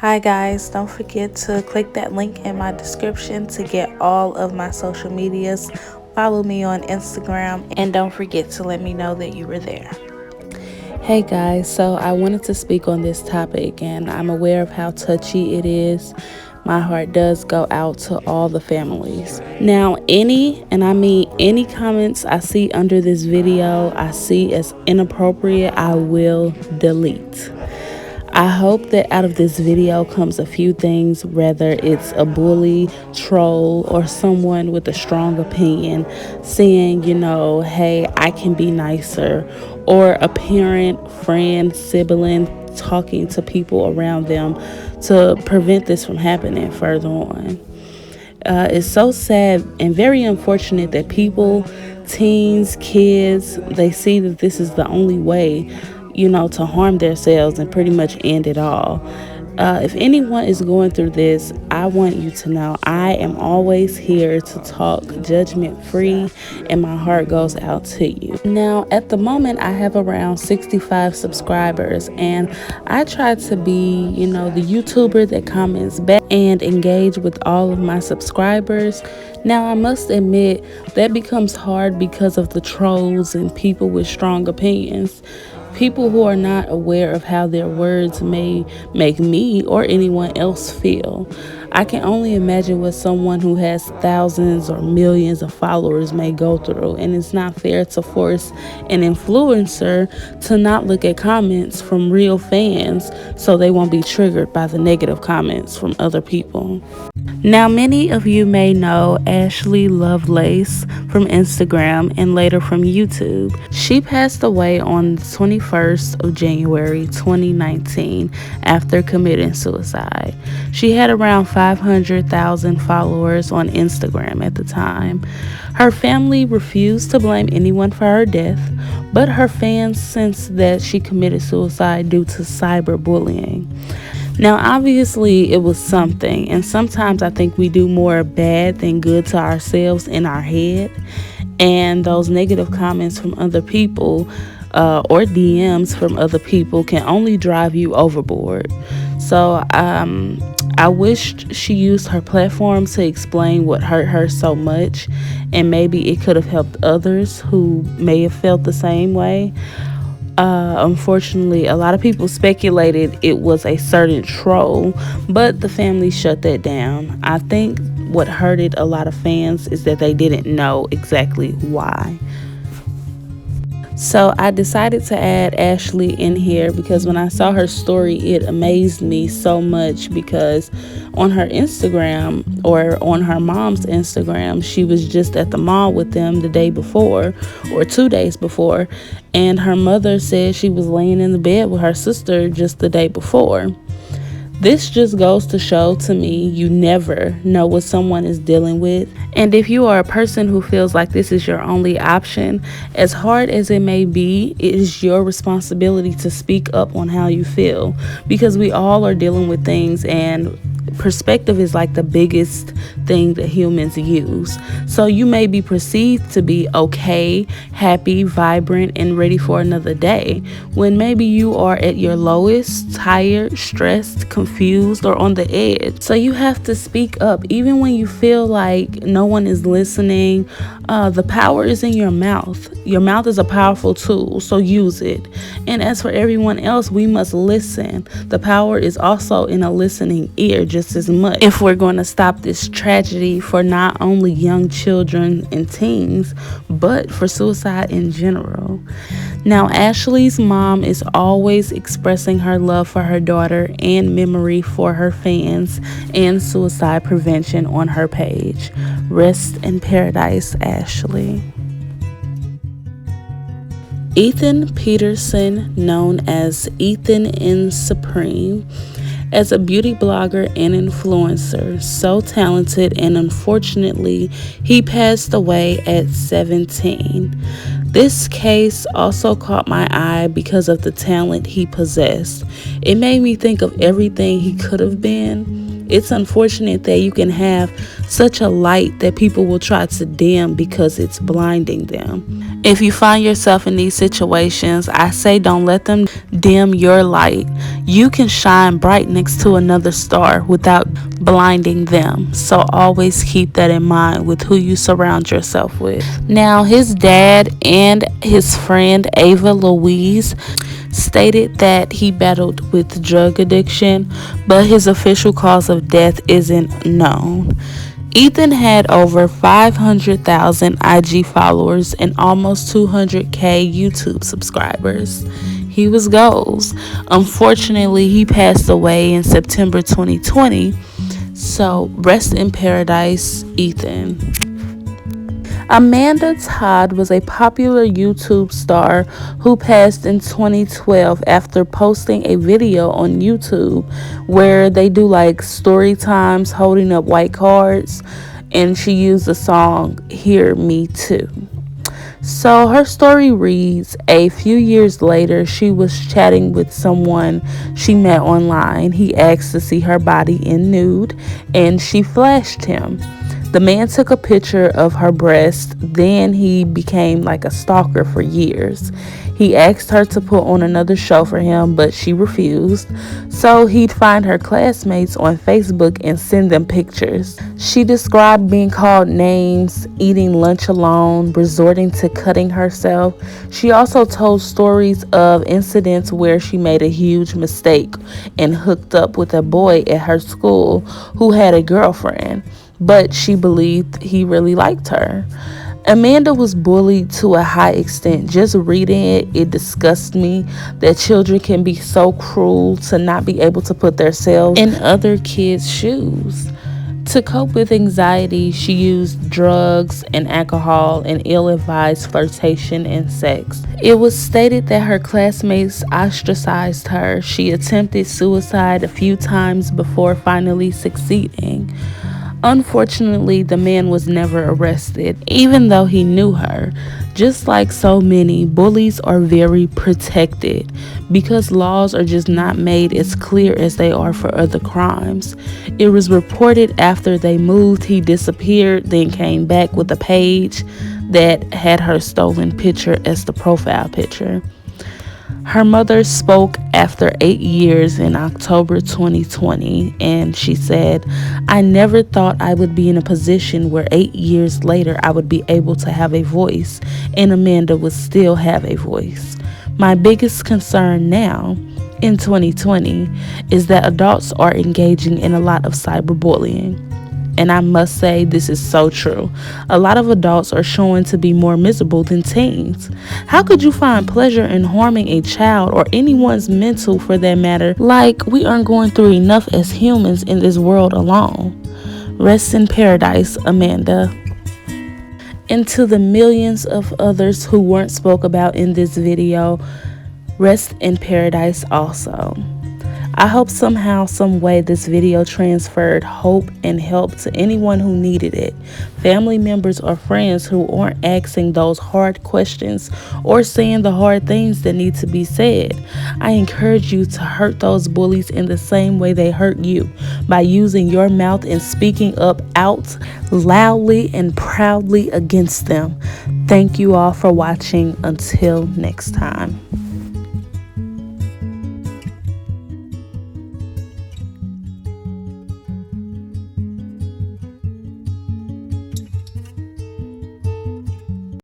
Hi guys, don't forget to click that link in my description to get all of my social medias. Follow me on Instagram and don't forget to let me know that you were there. Hey guys, so I wanted to speak on this topic and I'm aware of how touchy it is. My heart does go out to all the families. Now, any comments I see under this video I see as inappropriate, I will delete. I hope that out of this video comes a few things, whether it's a bully, troll, or someone with a strong opinion saying, hey, I can be nicer, or a parent, friend, sibling talking to people around them to prevent this from happening further on. It's so sad and very unfortunate that people, teens, kids, they see that this is the only way, to harm themselves and pretty much end it all. If anyone is going through this, I want you to know I am always here to talk judgment free, and my heart goes out to you. Now, at the moment, I have around 65 subscribers, and I try to be, the YouTuber that comments back and engage with all of my subscribers. Now, I must admit that becomes hard because of the trolls and people with strong opinions. People who are not aware of how their words may make me or anyone else feel. I can only imagine what someone who has thousands or millions of followers may go through, and it's not fair to force an influencer to not look at comments from real fans so they won't be triggered by the negative comments from other people. Now, many of you may know Ashley Lovelace from Instagram and later from YouTube. She passed away on the 21st of January 2019 after committing suicide. She had around 500,000 followers on Instagram at the time. Her family refused to blame anyone for her death, but her fans sensed that she committed suicide due to cyberbullying. Now, obviously, it was something, and sometimes I think we do more bad than good to ourselves in our head, and those negative comments from other people or DMs from other people can only drive you overboard. So I wished she used her platform to explain what hurt her so much, and maybe it could have helped others who may have felt the same way. Unfortunately, a lot of people speculated it was a certain troll, but the family shut that down. I think what hurted a lot of fans is that they didn't know exactly why. So I decided to add Ashley in here because when I saw her story, it amazed me so much, because on her Instagram, or on her mom's Instagram, she was just at the mall with them the day before or 2 days before, and her mother said she was laying in the bed with her sister just the day before. This just goes to show to me you never know what someone is dealing with. And if you are a person who feels like this is your only option, as hard as it may be, it is your responsibility to speak up on how you feel, because we all are dealing with things, and perspective is like the biggest thing that humans use. So you may be perceived to be okay, happy, vibrant, and ready for another day, when maybe you are at your lowest, tired, stressed, confused, or on the edge. So you have to speak up even when you feel like no one is listening. The power is in your mouth. Your mouth is a powerful tool, so use it. And as for everyone else, we must listen. The power is also in a listening ear just as much, if we're going to stop this tragedy for not only young children and teens, but for suicide in general. Now, Ashley's mom is always expressing her love for her daughter and memory for her fans and suicide prevention on her page. Rest in paradise, Ashley. Ethan Peterson, known as Ethan in Supreme, as a beauty blogger and influencer, so talented, and unfortunately, he passed away at 17. This case also caught my eye because of the talent he possessed. It made me think of everything he could have been It's unfortunate that you can have such a light that people will try to dim because it's blinding them. If you find yourself in these situations, I say don't let them dim your light. You can shine bright next to another star without blinding them. So always keep that in mind with who you surround yourself with. Now, his dad and his friend Ava Louise stated that he battled with drug addiction, but his official cause of death isn't known. Ethan had over 500,000 IG followers and almost 200K YouTube subscribers. He was goals. Unfortunately, he passed away in September 2020. So, rest in paradise, Ethan. Amanda Todd was a popular YouTube star who passed in 2012 after posting a video on YouTube where they do like story times holding up white cards, and she used the song Hear Me Too. So her story reads, a few years later, she was chatting with someone she met online. He asked to see her body in nude, and she flashed him. The man took a picture of her breast, then he became like a stalker for years. He asked her to put on another show for him, but she refused. So he'd find her classmates on Facebook and send them pictures. She described being called names, eating lunch alone, resorting to cutting herself. She also told stories of incidents where she made a huge mistake and hooked up with a boy at her school who had a girlfriend, but she believed he really liked her. Amanda was bullied to a high extent. Just reading it disgusts me that children can be so cruel to not be able to put themselves in other kids' shoes. To cope with anxiety, she used drugs and alcohol and ill-advised flirtation and sex. It was stated that her classmates ostracized her. She attempted suicide a few times before finally succeeding. Unfortunately, the man was never arrested, even though he knew her. Just like so many, bullies are very protected because laws are just not made as clear as they are for other crimes. It was reported after they moved, he disappeared, then came back with a page that had her stolen picture as the profile picture. Her mother spoke after 8 years in October 2020, and she said, I never thought I would be in a position where 8 years later I would be able to have a voice, and Amanda would still have a voice. My biggest concern now, in 2020, is that adults are engaging in a lot of cyberbullying. And I must say, this is so true. A lot of adults are showing to be more miserable than teens. How could you find pleasure in harming a child or anyone's mental for that matter? Like, we aren't going through enough as humans in this world alone. Rest in paradise, Amanda. And to the millions of others who weren't spoke about in this video, rest in paradise also. I hope somehow, some way this video transferred hope and help to anyone who needed it. Family members or friends who aren't asking those hard questions or saying the hard things that need to be said. I encourage you to hurt those bullies in the same way they hurt you, by using your mouth and speaking up out loudly and proudly against them. Thank you all for watching. Until next time.